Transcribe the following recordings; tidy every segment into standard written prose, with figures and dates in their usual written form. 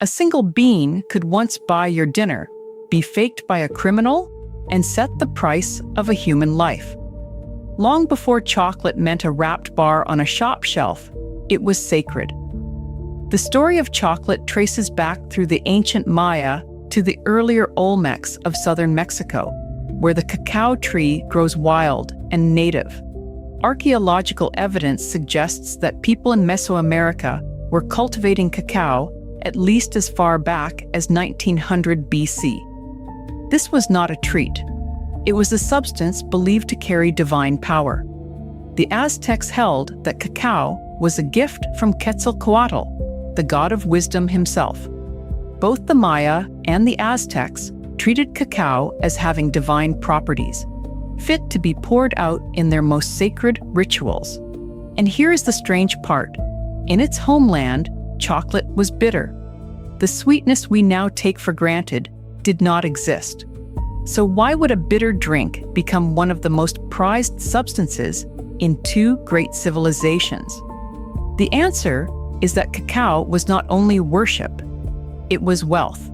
A single bean could once buy your dinner, be faked by a criminal, and set the price of a human life. Long before chocolate meant a wrapped bar on a shop shelf, it was sacred. The story of chocolate traces back through the ancient Maya to the earlier Olmecs of southern Mexico, where the cacao tree grows wild and native. Archaeological evidence suggests that people in Mesoamerica were cultivating cacao at least as far back as 1900 BC. This was not a treat. It was a substance believed to carry divine power. The Aztecs held that cacao was a gift from Quetzalcoatl, the god of wisdom himself. Both the Maya and the Aztecs treated cacao as having divine properties, fit to be poured out in their most sacred rituals. And here is the strange part. In its homeland, chocolate was bitter. The sweetness we now take for granted did not exist. So why would a bitter drink become one of the most prized substances in two great civilizations? The answer is that cacao was not only worship, it was wealth.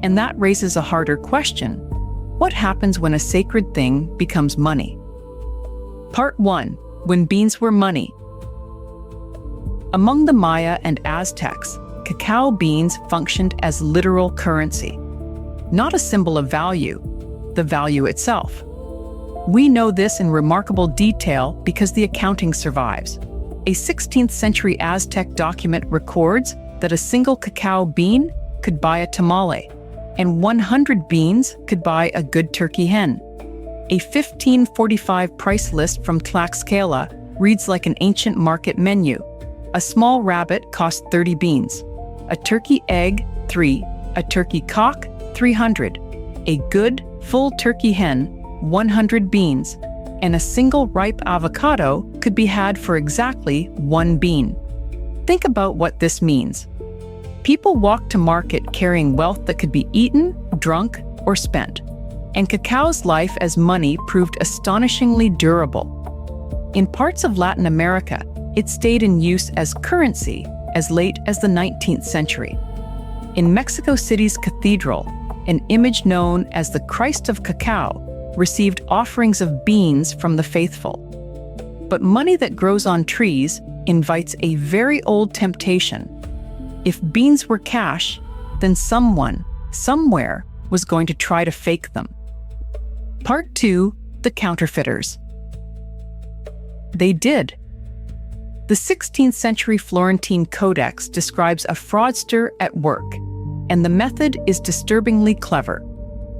And that raises a harder question. What happens when a sacred thing becomes money? Part 1. When beans were money. Among the Maya and Aztecs, cacao beans functioned as literal currency, not a symbol of value, the value itself. We know this in remarkable detail because the accounting survives. A 16th century Aztec document records that a single cacao bean could buy a tamale, and 100 beans could buy a good turkey hen. A 1545 price list from Tlaxcala reads like an ancient market menu. A small rabbit cost 30 beans, a turkey egg 3, a turkey cock 300, a good full turkey hen 100 beans, and a single ripe avocado could be had for exactly 1 bean. Think about what this means. People walked to market carrying wealth that could be eaten, drunk, or spent, and cacao's life as money proved astonishingly durable. In parts of Latin America, it stayed in use as currency as late as the 19th century. In Mexico City's cathedral, an image known as the Christ of Cacao received offerings of beans from the faithful. But money that grows on trees invites a very old temptation. If beans were cash, then someone, somewhere, was going to try to fake them. Part 2. The Counterfeiters. They did. The 16th century Florentine Codex describes a fraudster at work, and the method is disturbingly clever.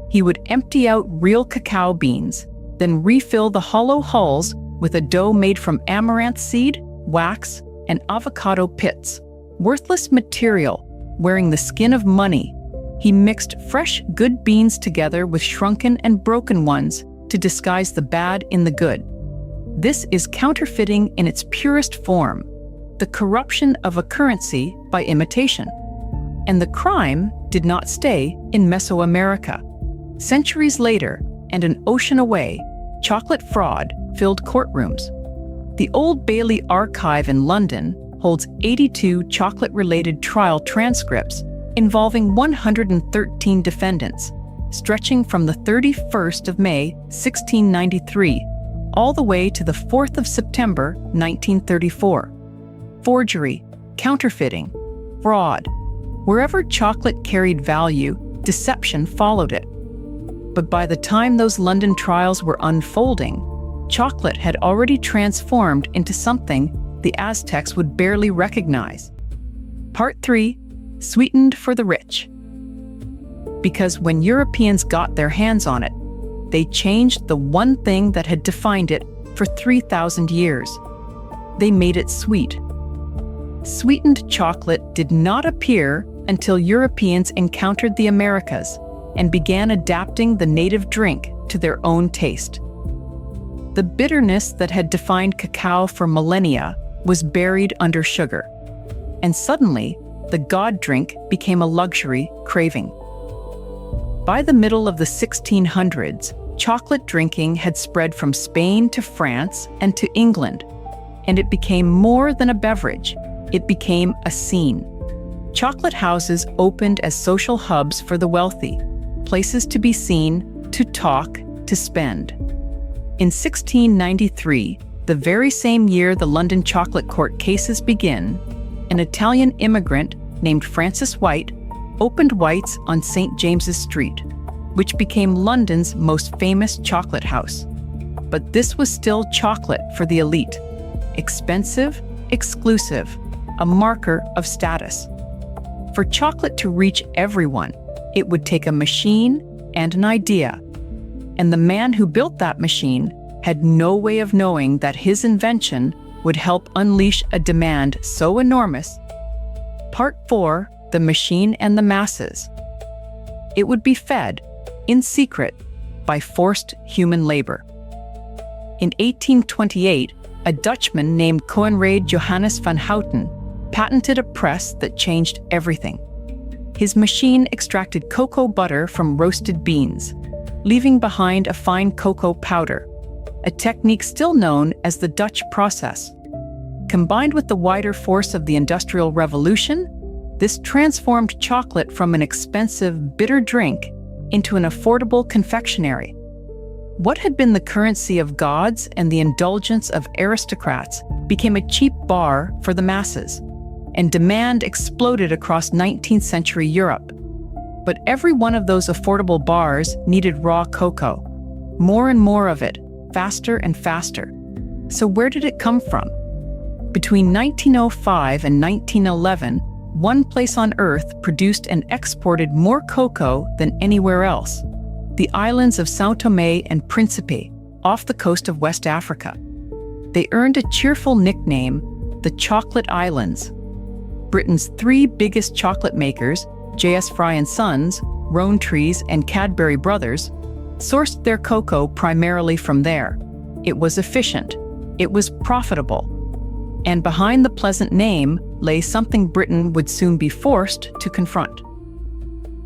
He would empty out real cacao beans, then refill the hollow hulls with a dough made from amaranth seed, wax, and avocado pits. Worthless material, wearing the skin of money. He mixed fresh, good beans together with shrunken and broken ones to disguise the bad in the good. This is counterfeiting in its purest form, the corruption of a currency by imitation. And the crime did not stay in Mesoamerica. Centuries later, and an ocean away, chocolate fraud filled courtrooms. The Old Bailey Archive in London holds 82 chocolate-related trial transcripts involving 113 defendants, stretching from the 31st of May, 1693, all the way to the 4th of September, 1934. Forgery, counterfeiting, fraud. Wherever chocolate carried value, deception followed it. But by the time those London trials were unfolding, chocolate had already transformed into something the Aztecs would barely recognize. Part 3. Sweetened for the rich. Because when Europeans got their hands on it, they changed the one thing that had defined it for 3,000 years. They made it sweet. Sweetened chocolate did not appear until Europeans encountered the Americas and began adapting the native drink to their own taste. The bitterness that had defined cacao for millennia was buried under sugar, and suddenly, the god drink became a luxury craving. By the middle of the 1600s, chocolate drinking had spread from Spain to France and to England, and it became more than a beverage. It became a scene. chocolate houses opened as social hubs for the wealthy, places to be seen, to talk, to spend. In 1693, the very same year the London chocolate court cases begin, an Italian immigrant named Francis White opened White's on St. James's Street, which became London's most famous chocolate house. But this was still chocolate for the elite. Expensive, exclusive, a marker of status. For chocolate to reach everyone, it would take a machine and an idea. And the man who built that machine had no way of knowing that his invention would help unleash a demand so enormous. Part 4, the machine and the masses. It would be fed, in secret, by forced human labor. In 1828, a Dutchman named Coenraad Johannes van Houten patented a press that changed everything. His machine extracted cocoa butter from roasted beans, leaving behind a fine cocoa powder, a technique still known as the Dutch process. Combined with the wider force of the Industrial Revolution, this transformed chocolate from an expensive, bitter drink into an affordable confectionery. What had been the currency of gods and the indulgence of aristocrats became a cheap bar for the masses, and demand exploded across 19th century Europe. But every one of those affordable bars needed raw cocoa, more and more of it, faster and faster. So where did it come from? Between 1905 and 1911, one place on Earth produced and exported more cocoa than anywhere else: the islands of São Tomé and Príncipe, off the coast of West Africa. They earned a cheerful nickname, the Chocolate Islands. Britain's three biggest chocolate makers, J.S. Fry & Sons, Rowntrees, and Cadbury Brothers, sourced their cocoa primarily from there. It was efficient. It was profitable. And behind the pleasant name lay something Britain would soon be forced to confront.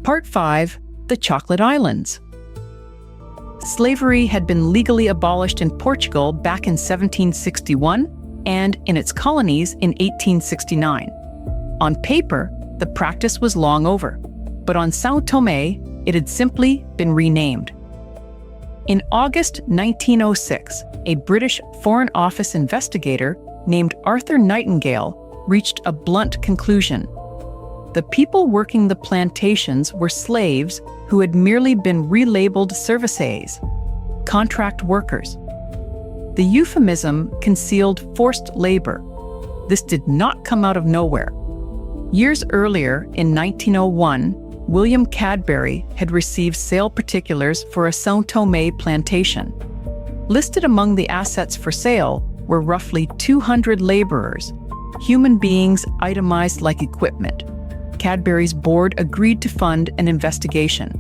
Part 5, the Chocolate Islands. Slavery had been legally abolished in Portugal back in 1761 and in its colonies in 1869. On paper, the practice was long over, but on São Tomé, it had simply been renamed. In August 1906, a British Foreign Office investigator named Arthur Nightingale reached a blunt conclusion. The people working the plantations were slaves who had merely been relabeled services, contract workers. The euphemism concealed forced labor. This did not come out of nowhere. Years earlier, in 1901, William Cadbury had received sale particulars for a São Tomé plantation. Listed among the assets for sale were roughly 200 laborers, human beings itemized like equipment. Cadbury's board agreed to fund an investigation.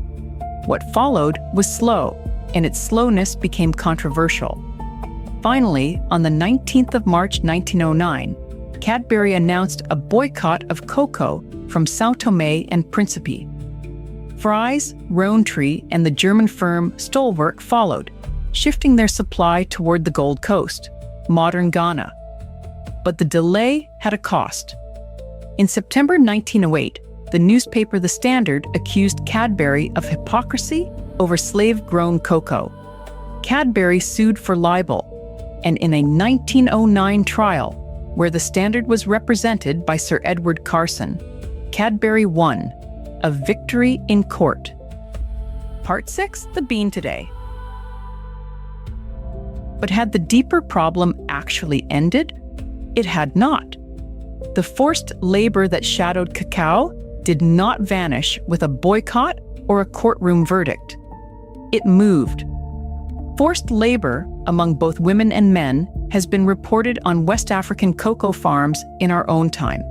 What followed was slow, and its slowness became controversial. Finally, on the 19th of March 1909, Cadbury announced a boycott of cocoa from São Tomé and Príncipe. Fry's, Rowntree, and the German firm Stolwerk followed, shifting their supply toward the Gold Coast, modern Ghana. But the delay had a cost. In September 1908, the newspaper The Standard accused Cadbury of hypocrisy over slave-grown cocoa. Cadbury sued for libel, and in a 1909 trial, where The Standard was represented by Sir Edward Carson, Cadbury won, a victory in court. Part 6, the bean today. But had the deeper problem actually ended? It had not. The forced labor that shadowed cacao did not vanish with a boycott or a courtroom verdict. It moved. Forced labor among both women and men has been reported on West African cocoa farms in our own time.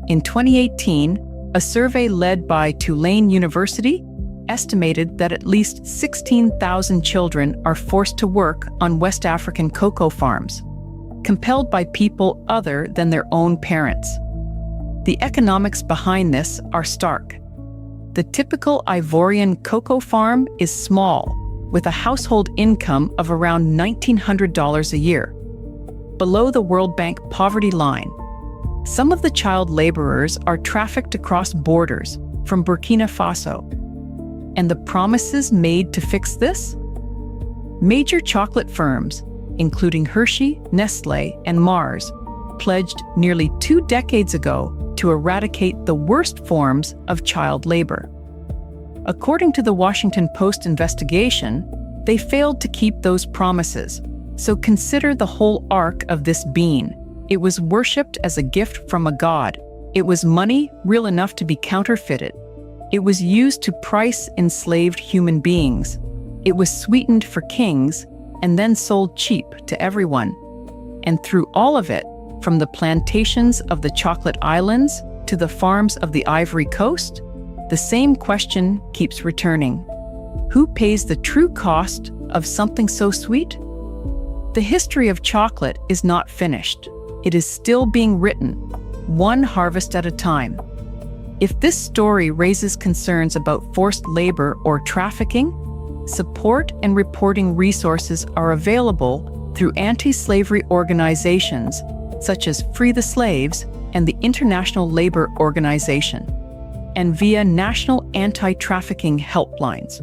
In 2018, a survey led by Tulane University estimated that at least 16,000 children are forced to work on West African cocoa farms, compelled by people other than their own parents. The economics behind this are stark. The typical Ivorian cocoa farm is small, with a household income of around $1,900 a year, below the World Bank poverty line. Some of the child laborers are trafficked across borders from Burkina Faso. And the promises made to fix this? Major chocolate firms, including Hershey, Nestlé, and Mars, pledged nearly 2 decades ago to eradicate the worst forms of child labor. According to the Washington Post investigation, they failed to keep those promises. So consider the whole arc of this bean. It was worshipped as a gift from a god. It was money real enough to be counterfeited. It was used to price enslaved human beings. It was sweetened for kings and then sold cheap to everyone. And through all of it, from the plantations of the Chocolate Islands to the farms of the Ivory Coast, the same question keeps returning. Who pays the true cost of something so sweet? The history of chocolate is not finished. It is still being written, one harvest at a time. If this story raises concerns about forced labor or trafficking, support and reporting resources are available through anti-slavery organizations such as Free the Slaves and the International Labor Organization, and via national anti-trafficking helplines.